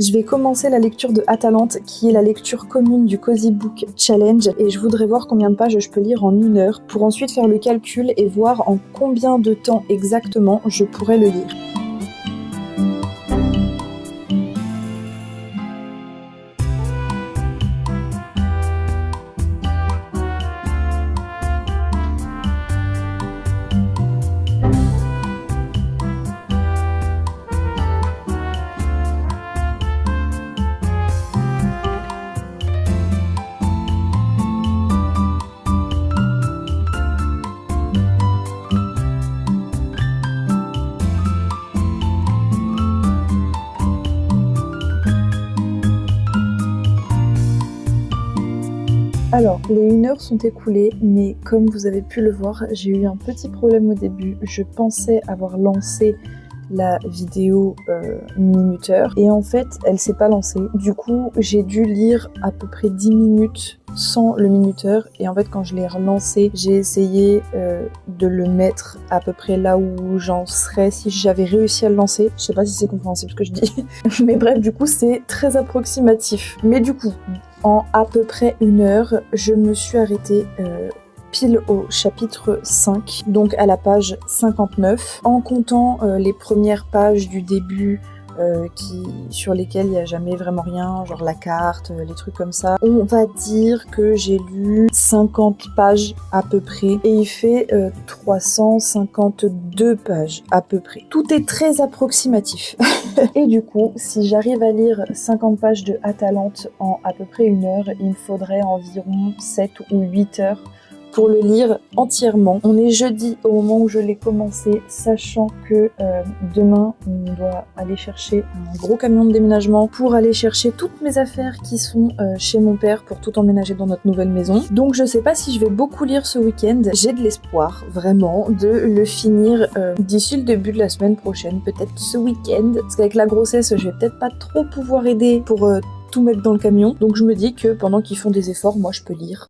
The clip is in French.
Je vais commencer la lecture de Atalante, qui est la lecture commune du Cozy Book Challenge, et je voudrais voir combien de pages je peux lire en 1 heure, pour ensuite faire le calcul et voir en combien de temps exactement je pourrais le lire. Alors, les 1 heure sont écoulées, mais comme vous avez pu le voir, j'ai eu un petit problème au début. Je pensais avoir lancé la vidéo minuteur, et en fait, elle s'est pas lancée. Du coup, j'ai dû lire à peu près 10 minutes sans le minuteur, et en fait, quand je l'ai relancé, j'ai essayé de le mettre à peu près là où j'en serais si j'avais réussi à le lancer. Je sais pas si c'est compréhensible ce que je dis, mais bref, du coup, c'est très approximatif. Mais du coup, en à peu près 1 heure, je me suis arrêtée pile au chapitre 5, donc à la page 59, en comptant les premières pages du début sur lesquelles il n'y a jamais vraiment rien, genre la carte, les trucs comme ça. On va dire que j'ai lu 50 pages à peu près, et il fait 352 pages à peu près. Tout est très approximatif. Et du coup, si j'arrive à lire 50 pages de Atalante en à peu près 1 heure, il me faudrait environ 7 ou 8 heures pour le lire entièrement. On est jeudi au moment où je l'ai commencé, sachant que demain, on doit aller chercher un gros camion de déménagement pour aller chercher toutes mes affaires qui sont chez mon père pour tout emménager dans notre nouvelle maison. Donc je sais pas si je vais beaucoup lire ce week-end. J'ai de l'espoir, vraiment, de le finir d'ici le début de la semaine prochaine, peut-être ce week-end. Parce qu'avec la grossesse, je vais peut-être pas trop pouvoir aider pour tout mettre dans le camion. Donc je me dis que pendant qu'ils font des efforts, moi je peux lire.